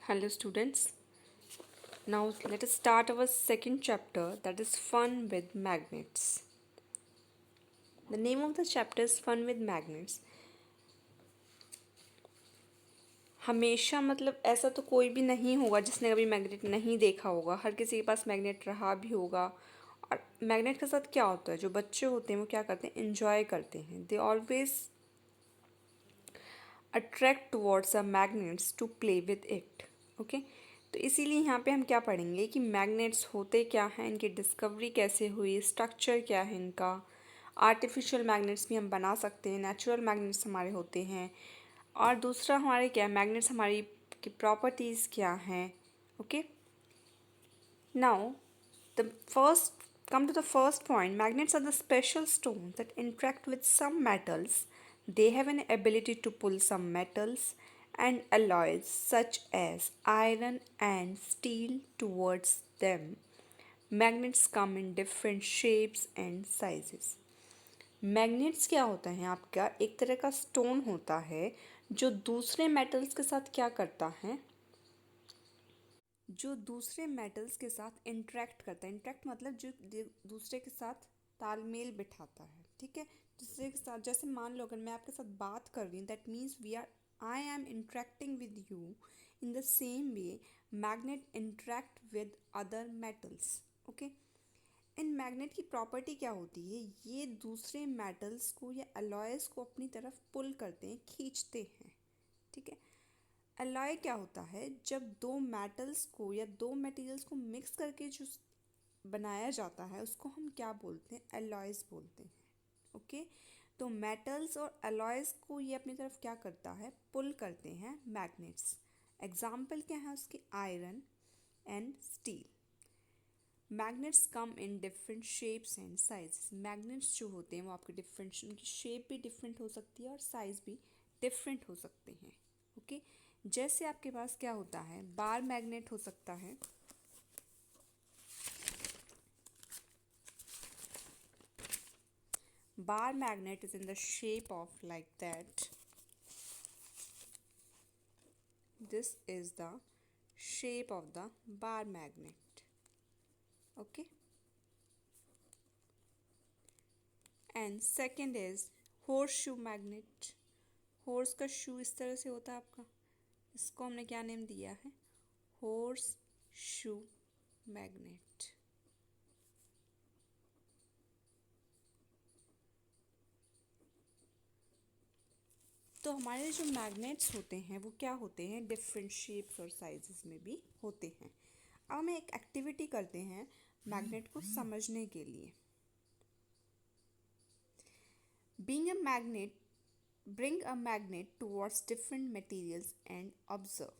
Hello, students. Now let us start our second chapter, that is Fun with Magnets. The name of the chapter is Fun with Magnets. हमेशा मतलब ऐसा तो कोई भी नहीं होगा जिसने कभी मैग्नेट नहीं देखा होगा। हर किसी के पास मैग्नेट रहा भी होगा। और मैग्नेट के साथ क्या होता है, जो बच्चे होते हैं वो क्या करते हैं, इंजॉय करते हैं। They always attract towards a magnets to play with it. Okay, तो इसीलिए यहाँ पे हम क्या पढ़ेंगे कि मैग्नेट्स होते क्या हैं, इनकी डिस्कवरी कैसे हुई, स्ट्रक्चर क्या है इनका। आर्टिफिशियल मैग्नेट्स भी हम बना सकते हैं, नेचुरल मैग्नेट्स हमारे होते हैं। और दूसरा हमारे क्या मैग्नेट्स हमारी की प्रॉपर्टीज़ क्या हैं। Okay, now the first come to the first point. Magnets are the special stones that interact with some metals. They have an ability to pull some metals and alloys such as iron and steel towards them. Magnets come in different shapes and sizes. Magnets क्या होता है, आपका एक तरह का stone होता है जो दूसरे मेटल्स के साथ क्या करता है, जो दूसरे मेटल्स के साथ इंटरेक्ट करता है। इंटरेक्ट मतलब जो दूसरे के साथ तालमेल बिठाता है। ठीक है, दूसरे के साथ जैसे मान लो अगर मैं आपके साथ बात कर रही हूँ, that means we are I am interacting with you in the same way magnet interact with other metals. Okay, इन मैग्नेट की प्रॉपर्टी क्या होती है, ये दूसरे मेटल्स को या अलॉयस को अपनी तरफ पुल करते हैं, खींचते हैं। ठीक है, अलॉय क्या होता है, जब दो मेटल्स को या दो मटेरियल्स को मिक्स करके जो बनाया जाता है उसको हम क्या बोलते हैं, अलॉयज बोलते हैं। ओके, तो मेटल्स और अलॉयज को ये अपनी तरफ क्या करता है, पुल करते हैं मैग्नेट्स। एग्जाम्पल क्या है उसकी, iron and steel. Magnets come in different shapes and size. Magnets जो होते हैं वो आपके डिफरेंट, उनकी शेप भी डिफरेंट हो सकती है और साइज भी डिफरेंट हो सकते हैं। ओके, जैसे आपके पास क्या होता है, बार मैग्नेट हो सकता है। Bar magnet is in the shape of like that. This is the shape of the bar magnet. Okay, and second is horse shoe magnet. Horse का शू इस तरह से होता है आपका, इसको हमने क्या नेम दिया है, हॉर्स शू मैग्नेट। तो हमारे जो मैग्नेट्स होते हैं वो क्या होते हैं, डिफरेंट शेप्स और साइजेस में भी होते हैं। अब हम एक एक्टिविटी करते हैं मैग्नेट को समझने के लिए। Being a magnet, bring a magnet towards different materials and observe.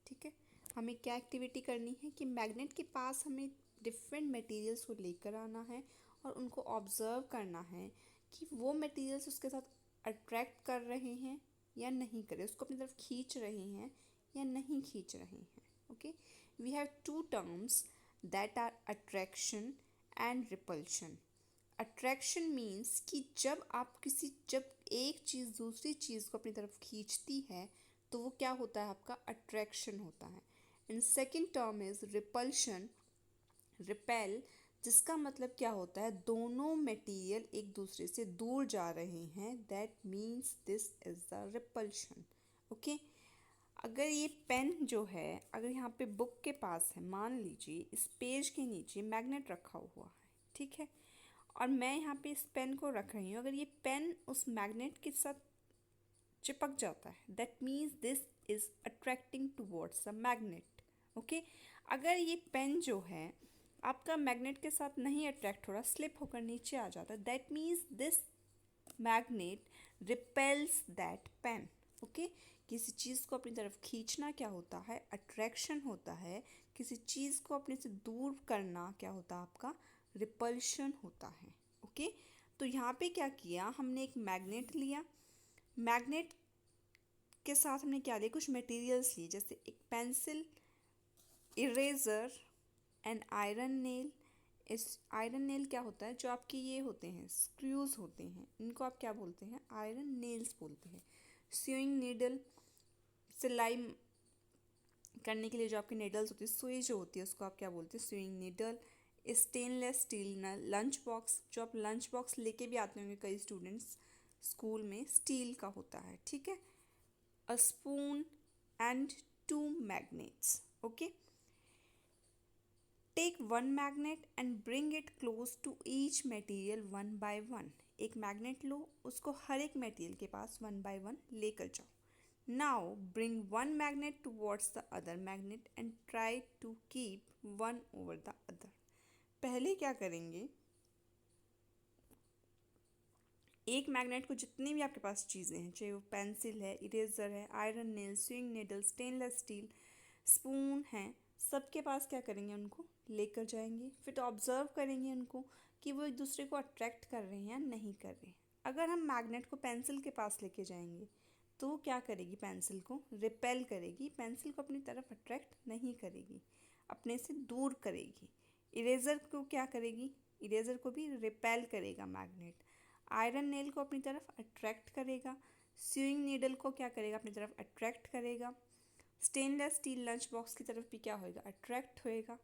ठीक है, हमें क्या एक्टिविटी करनी है कि मैग्नेट के पास हमें डिफरेंट मटेरियल्स को लेकर आना है और उनको ऑब्जर्व करना है कि वो मटेरियल्स उसके साथ अट्रैक्ट कर रहे हैं या नहीं कर रहे, उसको अपनी तरफ खींच रहे हैं या नहीं खींच रहे हैं। Okay, we have two terms that are attraction and repulsion. Attraction means कि जब एक चीज़ दूसरी चीज़ को अपनी तरफ खींचती है तो वो क्या होता है, आपका अट्रैक्शन होता है। And second term is repulsion, repel, जिसका मतलब क्या होता है, दोनों मटेरियल एक दूसरे से दूर जा रहे हैं, that means this is the repulsion. Okay, अगर ये पेन जो है, अगर यहाँ पे बुक के पास है, मान लीजिए इस पेज के नीचे मैग्नेट रखा हुआ है। ठीक है, और मैं यहाँ पे इस पेन को रख रही हूँ, अगर ये पेन उस मैग्नेट के साथ चिपक जाता है, that means this is attracting towards a magnet. Okay, अगर ये पेन जो है आपका मैग्नेट के साथ नहीं अट्रैक्ट हो रहा, स्लिप होकर नीचे आ जाता है, that means this magnet repels that pain. Okay, किसी चीज़ को अपनी तरफ खींचना क्या होता है, अट्रैक्शन होता है। किसी चीज़ को अपने से दूर करना क्या होता है, आपका रिपल्शन होता है। ओके, तो यहाँ पे क्या किया, हमने एक मैग्नेट लिया, मैग्नेट के साथ हमने क्या लिया, कुछ मटेरियल्स लिए, जैसे एक pencil, eraser and iron nail. इस आयरन नेल क्या होता है, जो आपके ये होते हैं स्क्रूज होते हैं, इनको आप क्या बोलते हैं, आयरन नेल्स बोलते हैं। स्यूइंग नीडल, सिलाई करने के लिए जो आपकी नीडल्स होती है, सुई जो होती है उसको आप क्या बोलते हैं, sewing needle. Stainless steel lunch box, जो आप लंच बॉक्स लेके भी आते होंगे कई स्टूडेंट्स स्कूल में, स्टील का होता है, ठीक है। A spoon and 2 magnets, okay. Take 1 magnet and bring it close to each material 1 by 1। एक मैग्नेट लो, उसको हर एक मटेरियल के पास 1 बाय 1 लेकर जाओ। Now bring 1 magnet towards the other magnet and try to keep 1 over the other. पहले क्या करेंगे, एक मैग्नेट को जितनी भी आपके पास चीज़ें हैं, चाहे वो पेंसिल है, इरेजर है, iron nail, swing needle, stainless steel, spoon है, सबके पास क्या करेंगे, उनको लेकर जाएंगे। फिर तो ऑब्जर्व करेंगे उनको कि वो एक दूसरे को अट्रैक्ट कर रहे हैं या नहीं कर रहे। अगर हम मैग्नेट को पेंसिल के पास लेके जाएंगे तो क्या करेगी, पेंसिल को रिपेल करेगी, पेंसिल को अपनी तरफ अट्रैक्ट नहीं करेगी, अपने से दूर करेगी। इरेजर को क्या करेगी, इरेजर को भी रिपेल करेगा मैग्नेट। आयरन नेल को अपनी तरफ अट्रैक्ट करेगा। स्यूइंग नीडल को क्या करेगा, अपनी तरफ अट्रैक्ट करेगा। स्टेनलेस स्टील लंच बॉक्स की तरफ भी क्या होएगा, अट्रैक्ट होएगा।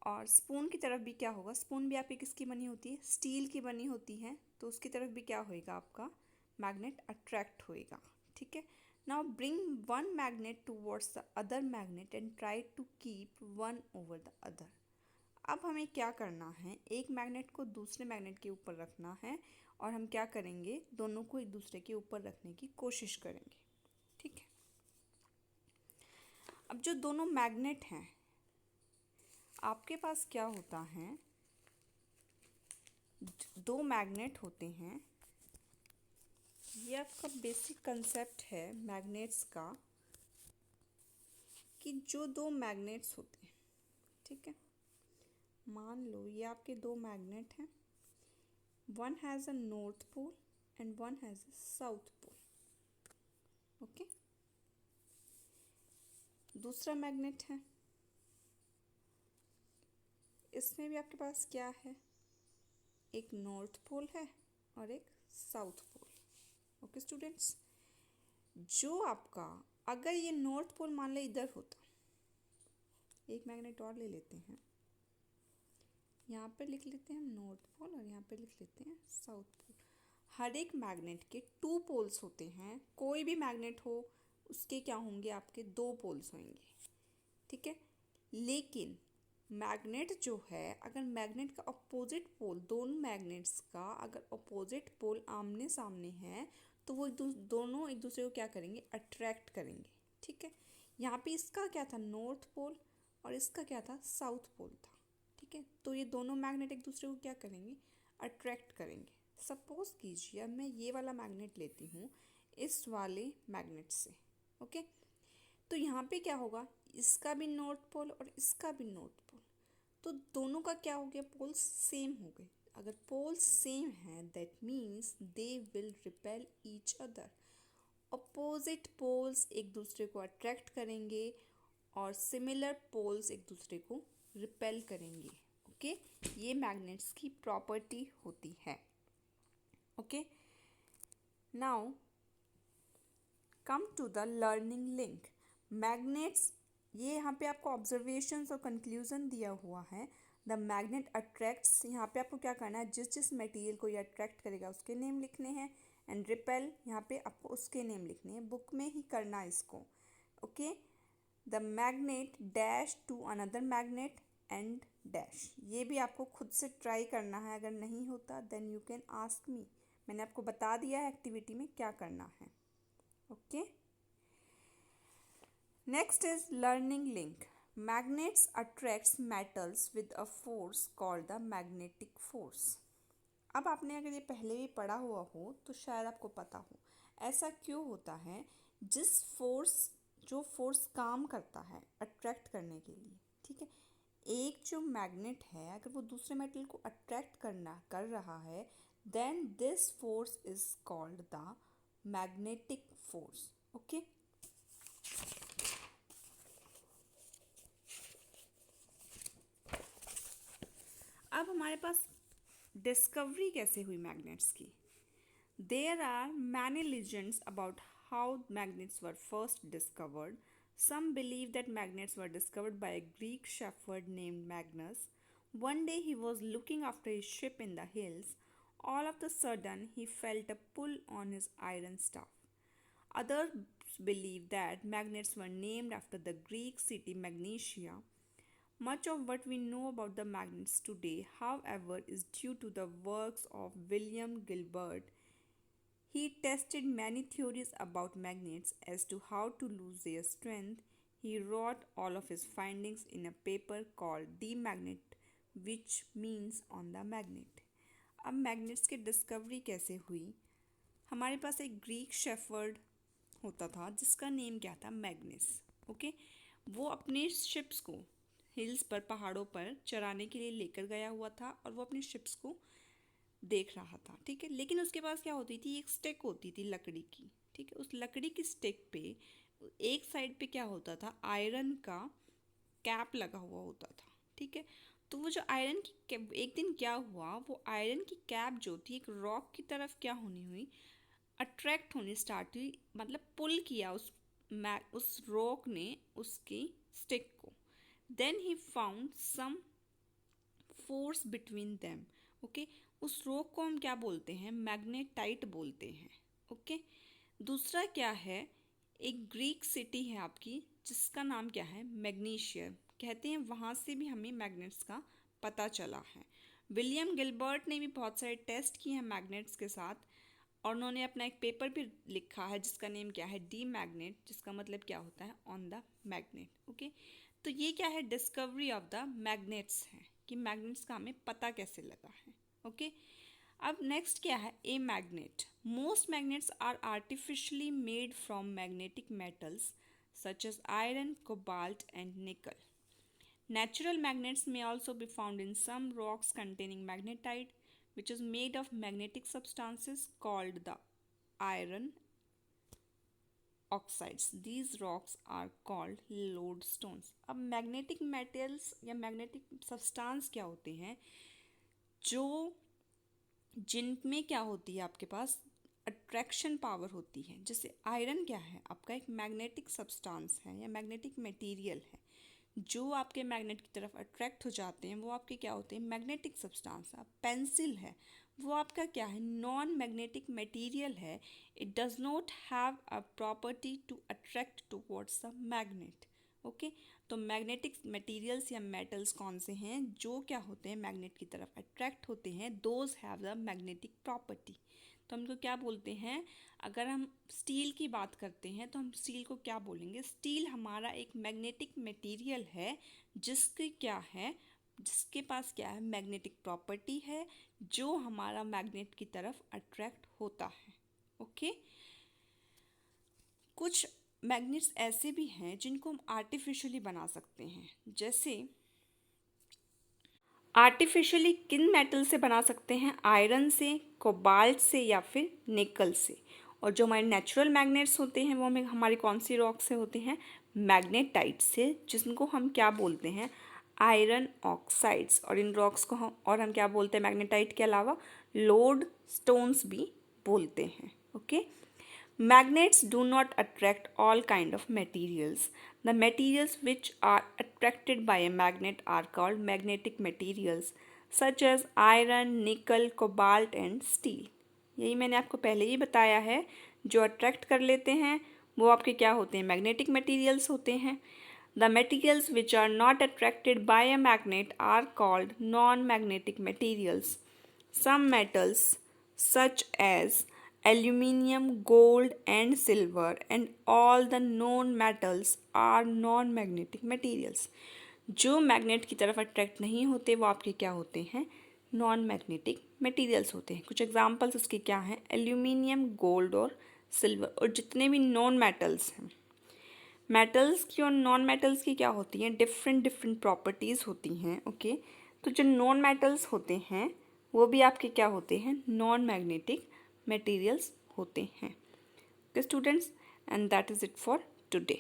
और स्पून की तरफ भी क्या होगा, स्पून भी आपकी किसकी बनी होती है, स्टील की बनी होती है, तो उसकी तरफ भी क्या होएगा, आपका मैग्नेट अट्रैक्ट होएगा, ठीक है। Now bring 1 magnet towards the other magnet and try to keep 1 over the other. अब हमें क्या करना है, एक मैग्नेट को दूसरे मैग्नेट के ऊपर रखना है और हम क्या करेंगे, दोनों को एक दूसरे के ऊपर रखने की कोशिश करेंगे, ठीक है। अब जो दोनों मैग्नेट हैं, आपके पास क्या होता है, दो मैग्नेट होते हैं। ये आपका बेसिक कंसेप्ट है मैग्नेट्स का, कि जो दो मैग्नेट्स होते हैं, ठीक है, मान लो ये आपके दो मैग्नेट हैं, one has a north pole and one has a south pole, okay. दूसरा मैग्नेट है, इसमें भी आपके पास क्या है, एक नॉर्थ पोल है और एक साउथ पोल, ओके स्टूडेंट्स। जो आपका, अगर ये नॉर्थ पोल मान लो इधर होता, एक मैग्नेट और ले लेते हैं, यहाँ पर लिख लेते हैं नॉर्थ पोल और यहाँ पर लिख लेते हैं साउथ पोल। हर एक मैग्नेट के 2 पोल्स होते हैं, कोई भी मैग्नेट हो उसके क्या होंगे, आपके 2 पोल्स होंगे, ठीक है। लेकिन मैग्नेट जो है, अगर मैग्नेट का अपोजिट पोल, दोनों मैग्नेट्स का अगर अपोजिट पोल आमने सामने है तो वो दोनों एक दूसरे को क्या करेंगे, अट्रैक्ट करेंगे, ठीक है। यहाँ पे इसका क्या था, नॉर्थ पोल, और इसका क्या था, साउथ पोल था, ठीक है। तो ये दोनों मैग्नेट एक दूसरे को क्या करेंगे, अट्रैक्ट करेंगे। सपोज कीजिए अब मैं ये वाला मैग्नेट लेती हूँ इस वाले मैग्नेट से, ओके। तो यहाँ पे क्या होगा, इसका भी नॉर्थ पोल और इसका भी नॉर्थ पोल, तो दोनों का क्या हो गया, पोल्स सेम हो गए। अगर पोल्स सेम हैं that means they will repel each other. Opposite poles एक दूसरे को अट्रैक्ट करेंगे और सिमिलर पोल्स एक दूसरे को रिपेल करेंगे, ओके। ये मैग्नेट्स की प्रॉपर्टी होती है, okay. Now come to the learning link. Magnets, ये यहाँ पे आपको ऑब्जर्वेशंस और कंक्लूजन दिया हुआ है। द मैग्नेट अट्रैक्ट्स, यहाँ पे आपको क्या करना है, जिस जिस मटेरियल को ये अट्रैक्ट करेगा उसके नेम लिखने हैं, एंड रिपेल यहाँ पे आपको उसके नेम लिखने हैं, बुक में ही करना है इसको, okay. The magnet dash to another magnet and dash, ये भी आपको खुद से ट्राई करना है, अगर नहीं होता then you can ask me. मैंने आपको बता दिया है एक्टिविटी में क्या करना है, okay. Next is learning link. Magnets attracts metals with a force called the magnetic force. अब आपने अगर ये पहले भी पढ़ा हुआ हो तो शायद आपको पता हो ऐसा क्यों होता है, जो फोर्स काम करता है अट्रैक्ट करने के लिए, ठीक है। एक जो मैग्नेट है अगर वो दूसरे मेटल को अट्रैक्ट कर रहा है, then this force is called the magnetic force, okay. अब हमारे पास डिस्कवरी कैसे हुई मैग्नेट्स की। There are many legends about how magnets were first discovered. Some believe that magnets were discovered by a Greek shepherd named Magnus. One day he was looking after his sheep in the hills. All of a sudden, he felt a pull on his iron staff. Others believe that magnets were named after the Greek city Magnesia. Much of what we know about the magnets today, however, is due to the works of William Gilbert. He tested many theories about magnets as to how to lose their strength. He wrote all of his findings in a paper called The Magnet, which means on the magnet. अब magnets की discovery कैसे हुई? हमारे पास एक Greek shepherd होता था जिसका name क्या था? मैग्नस. ओके, वो अपने शिप्स को हिल्स पर, पहाड़ों पर चराने के लिए लेकर गया हुआ था और वो अपने शिप्स को देख रहा था. ठीक है, लेकिन उसके पास क्या होती थी? एक स्टिक होती थी लकड़ी की. ठीक है, उस लकड़ी की स्टिक पे एक साइड पे क्या होता था? आयरन का कैप लगा हुआ होता था. ठीक है, तो वो जो आयरन की एक दिन क्या हुआ, वो आयरन की कैप जो थी एक रॉक की तरफ क्या होनी हुई? अट्रैक्ट होनी स्टार्ट हुई, मतलब पुल किया उस रॉक ने उसकी स्टिक को. Then he found some force between them. Okay, उस रॉक को हम क्या बोलते हैं? मैग्नेटाइट बोलते हैं. ओके, दूसरा क्या है? एक ग्रीक सिटी है आपकी जिसका नाम क्या है? मैग्नीशिया कहते हैं. वहाँ से भी हमें मैग्नेट्स का पता चला है. विलियम गिलबर्ट ने भी बहुत सारे टेस्ट किए हैं मैग्नेट्स के साथ और उन्होंने अपना एक पेपर भी लिखा है जिसका नेम क्या है? डी मैग्नेट, जिसका मतलब क्या होता है? On the magnet. ओके, तो ये क्या है? डिस्कवरी ऑफ द मैग्नेट्स है कि मैग्नेट्स का हमें पता कैसे लगा है. ओके, अब नेक्स्ट क्या है? A magnet. Most magnets are artificially made from magnetic metals such as iron, cobalt and nickel. Natural magnets may also be found in some rocks containing magnetite, which is made of magnetic substances called the iron oxides. These rocks are called lodestones. अब magnetic metals या magnetic substance क्या होते हैं? जो जिनमें क्या होती है आपके पास? अट्रैक्शन पावर होती है. जैसे आयरन क्या है? आपका एक मैग्नेटिक सब्सटेंस है या मैग्नेटिक मटेरियल है. जो आपके मैग्नेट की तरफ अट्रैक्ट हो जाते हैं वो आपके क्या होते हैं? Magnetic substance. अब पेंसिल है, वो आपका क्या है? नॉन मैग्नेटिक मटेरियल है. It does not have a property to attract towards the magnet. Okay, तो मैग्नेटिक मटेरियल्स या मेटल्स कौन से हैं जो क्या होते हैं? मैग्नेट की तरफ अट्रैक्ट होते हैं. Those have the magnetic property. तो हम इनको क्या बोलते हैं? अगर हम स्टील की बात करते हैं तो हम स्टील को क्या बोलेंगे? स्टील हमारा एक मैग्नेटिक मटेरियल है जिसके क्या है? जिसके पास क्या है? मैग्नेटिक प्रॉपर्टी है जो हमारा मैग्नेट की तरफ अट्रैक्ट होता है. ओके, कुछ मैग्नेट्स ऐसे भी हैं जिनको हम आर्टिफिशियली बना सकते हैं. जैसे आर्टिफिशियली किन मेटल से बना सकते हैं? आयरन से, कोबाल्ट से या फिर निकल से. और जो हमारे नेचुरल मैग्नेट्स होते हैं वो हमें हमारी कौन सी रॉक से होते हैं? मैग्नेटाइट से, जिनको हम क्या बोलते हैं? Iron oxides. और इन रॉक्स को हम क्या बोलते हैं? मैग्नेटाइट के अलावा लोड स्टोन्स भी बोलते हैं. Okay, magnets do not attract all kind of materials. The materials which are attracted by a magnet are called magnetic materials such as iron, nickel, cobalt and steel. यही मैंने आपको पहले ही बताया है. जो अट्रैक्ट कर लेते हैं वो आपके क्या होते हैं? मैग्नेटिक मटेरियल्स होते हैं. The materials which are not attracted by a magnet are called non-magnetic materials. Some metals such as aluminium, gold and silver and all the known metals are non-magnetic materials. जो magnet की तरफ attract नहीं होते वो आपके क्या होते हैं? नॉन मैग्नेटिक मटेरियल्स होते हैं. कुछ एग्जांपल्स उसके क्या हैं? एल्यूमिनियम, गोल्ड और सिल्वर. और जितने भी नॉन मेटल्स हैं, मेटल्स की और नॉन मेटल्स की क्या होती हैं? डिफरेंट प्रॉपर्टीज़ होती हैं. ओके, तो जो नॉन मेटल्स होते हैं वो भी आपके क्या होते हैं? नॉन मैग्नेटिक मटेरियल्स होते हैं. Okay students, and that is it for today.